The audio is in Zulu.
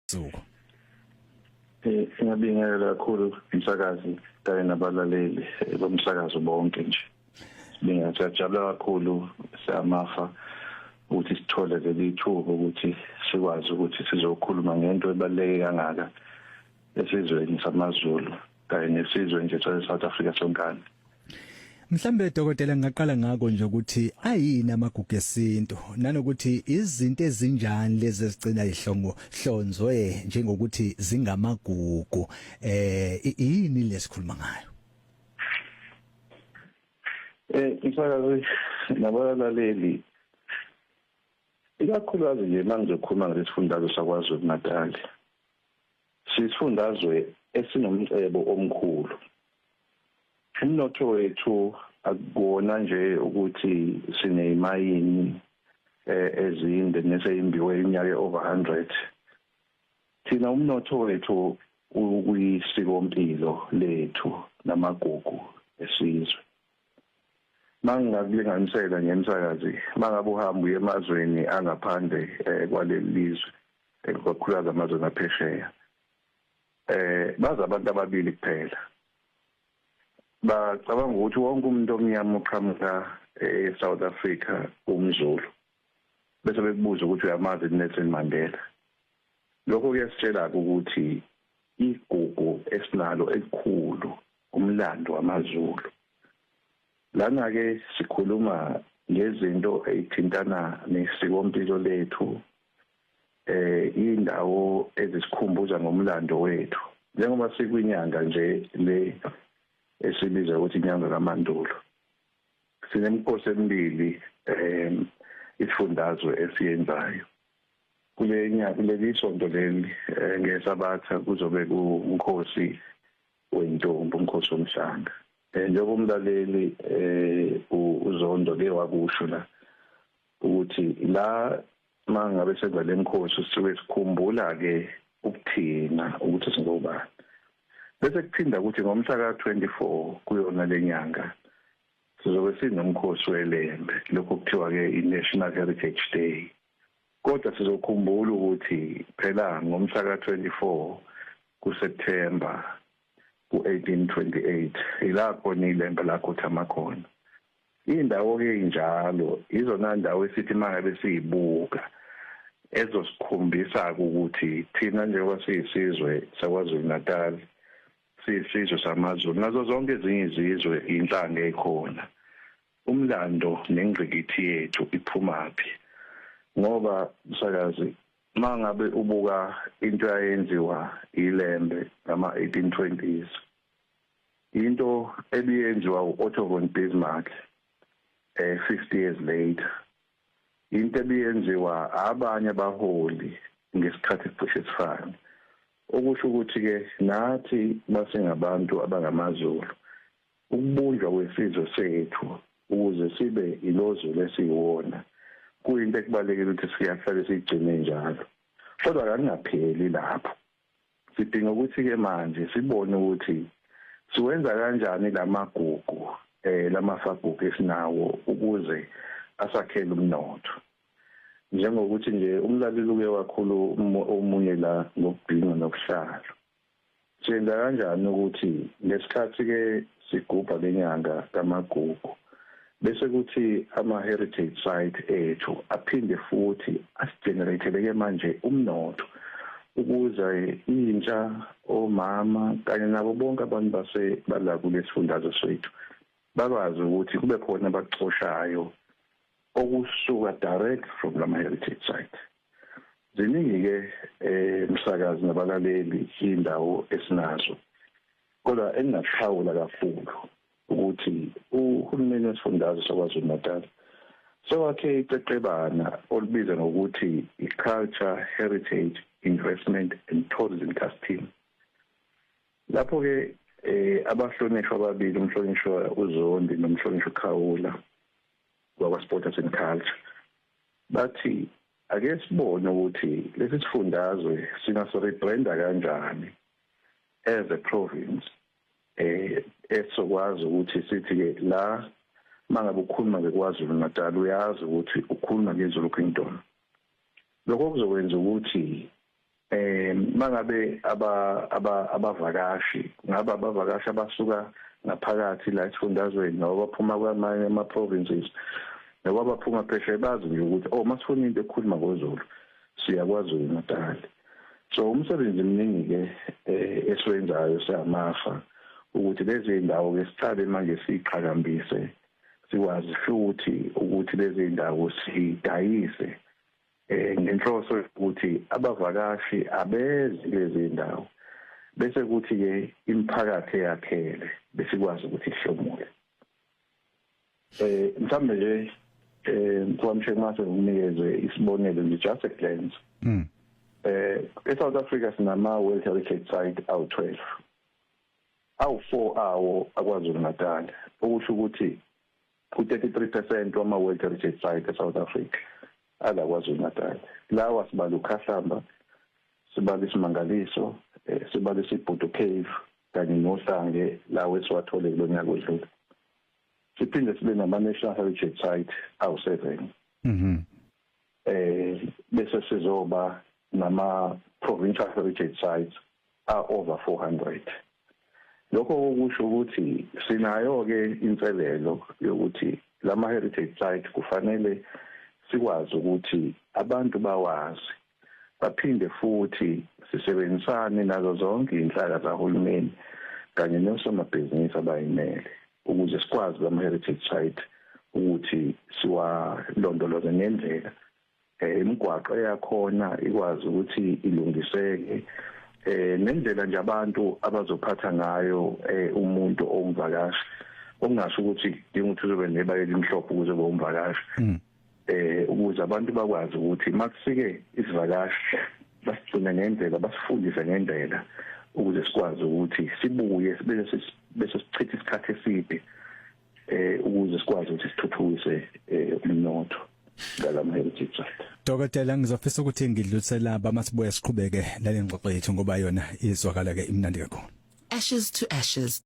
Suku. Ngiyabingelela kakhulu umsakazi kanye nabalaleli bomsakazo bonke nje. Siyajabula kakhulu siyamafa ukuthi sithole leli thuba ukuthi sikwazi ukuthi sizokhuluma ngento ebaluleke kangaka esizweni samaZulu kanye nesizwe nje saseSouth Africa sonkana. Mhlambe dokotela ngaqala ngako nje ukuthi ayini amagugu esintu nanokuthi izinto ezinjani lezi ezigcina ihlonzwe njengokuthi zingamagugu yini lesikhuluma ngayo. Isakazi nabalaleli ikakhulukazi nje mangizokhuluma ngesifundazwe sakwaZulu Natal. Sisifundazwe esinomcebo omkhulu. Umnotho wethu akubona nje ukuthi sinezimayini ezinde neseyimbiwe iminyaka over 100. Thina umnotho wethu ukuyisikompilo lethu namagugu esizwe. Mangakulinganisela ngemsakazi mangabe uhamba uye emazweni angaphandle kwaleli lizwe ekukhulaza amazwe aphesheya baza abantu ababili kuphela. Bacabanga ukuthi wonke umuntu omnyama oqhamuka eSouth Africa umZulu bese bekubuza ukuthi uyamazi uNelson Mandela. Lokho kuyasitshela ukuthi igugu esinalo elikhulu umlando wamaZulu. Lana ke sikhuluma ngezinto ezithintana nesikompilo lethu indawo ezisikhumbuza ngomlando wethu njengoba sikwinyanga nje le esibiza ukuthi inyanga kaMandulo. Sinemikhosi emibili isifundazwe esiyenzayo. Kuleli sonto leli ngesabatha kuzobe kuumkhosi wentombi umkhosi womshanga. Njengoba umlaleli uZondo ke wakusho la ukuthi la mangabe senza lemkhosi sisuke sikhumbula ke ukuthina ukuthi singobani. Bese kuphinda ukuthi ngomhla ka24 kuyona lenyanga sizobe sinomkhosi welembe lokho kuthiwa ke iNational Heritage Day. Kodwa sizokhumbula ukuthi phela ngomhla ka24 kuSeptember ku1828 ilapho nilembe lakho thama khona. Indawo ke injalo izona ndawo esithi mangabe siyibuka ezosikhombisa ukuthi thina njengoba siyisizwe sakwaZulu Natal siyisizwe samaZulu nazo zonke ezinye izizwe inhlanga ekhona. Umlando nengqikithi yethu iphumaphi ngoba msakazi mangabe ubuka into ayenziwa ilembe ngama 1820s into ebiyenziwa uOtto von Bismarck 50 years later into ebiyenziwa abanye abaholi ngesikhathi cishe sifana okusho ukuthi ke nathi basengabantu abangamaZulu ukubunjwa kwesizwe sethu ukuze sibe ilozulu esiyiwona kuyinto ekubalekile ukuthi siyahlale sigcine njalo. Kodwa akangapheli lapho. Sidinga ukuthi ke manje sibone ukuthi siwenza kanjani lamagugu lamafagugu esinawo ukuze asakhele umnotho. Njengokuthi nje umlaleli uke kakhulu omunye la ngokubhinqa nokuhlala. Senza kanjani ukuthi lesikhathi ke sigubha lenyanga kamagugu bese kuthi ama-heritage site ethu aphinde futhi asigeneratele-ke manje umnotho ukuze intsha omama kanye nabo bonke abantu bala kulesifundazwe sethu bakwazi ukuthi kube khona abaxoshayo okusuka direct from lama-heritage site. Ziningi-ke msakazi nabalaleli indawo esinazo kodwa engingakuphawula kakhulu ukuthi uhulumeni wesifundazwe sakwaZulu Natal sewakhe iqeqebana olubiza ngokuthi i-Culture, Heritage, Investment and Tourism Task Team. Lapho ke abahlonishwa ababili umhlonishwa uZondi nomhlonishwa uKhawula wakwa-Sports and Culture bathi ake sibone ukuthi lesi sifundazwe singasorebranda kanjani as a province esokwazi ukuthi sithi ke la mangabe ukhuluma ngekwaZulu Natal uyazi ukuthi ukhuluma ngeZulu Kingdom. Lokho kuzokwenza ukuthi mangabe abavakashi ngaba abavakashi abasuka ngaphakathi la esifundazweni noma baphuma kwamanye ama-provinces noma baphuma phesheya bazi nje ukuthi masifuna into ekhuluma ngoZulu siyakwazi uNatal. So umsebenzi mningi-ke esiwenzayo siyamafa ukuthi lezi ndawo ke sithathe manje siqhakambise sikwazi futhi ukuthi lezi ndawo sidayise ngenhloso ukuthi abavakashi abeze lezi ndawo bese kuthi ke imiphakathi eyakhele besikwazi ukuthi ihlomule. Mhlawumbe nje kwamshe mase ukunikeze isibonelo nje just a glance. eSouth Africa sinama World Heritage Site awu-12. Awu-4 awo aKwaZulu Natal. Okusho ukuthi u-33% wama World Heritage Site eSouth Africa ala KwaZulu Natal. Lawa sibala uKhahlamba, sibala isimangaliso, sibala iBhudu Cave kanye noHlange lawo esiwathole kulonyaka odlule. Siphinde sibe nama-National Heritage Site awu-7. Bese sizoba nama-Provincial Heritage Sites over 400. Lokho kusho ukuthi sinayo-ke inselelo yokuthi lama-heritage site kufanele sikwazi ukuthi abantu bawazi, baphinde futhi sisebenzisane nazo zonke inhlaka zahulumeni kanye nosomabhizinisi abayimele ukuze sikwazi lama-heritage site ukuthi siwalondoloze ngendlela imigwaqo eyakhona ikwazi ukuthi ilungiseke nendlela nje abantu abazophatha ngayo umuntu ongivakashi okungasho ukuthi kudinga ukuthi uzobe nebayeli imhlophe ukuze ube umvakashi ukuze abantu bakwazi ukuthi makusike isivakashi basigcine ngendlela basifundise ngendlela ukuze sikwazi ukuthi sibuye bese sichithe isikhathi eside ukuze sikwazi ukuthi sithuthukise umnotho ngala-heritage site. Dokotela, ngizofisa ukuthi ngidlulisela laba masibuye siqhubeke nale ngxoxo yethu ngoba yona izwakala ke imnandi kakhulu. Ashes to ashes.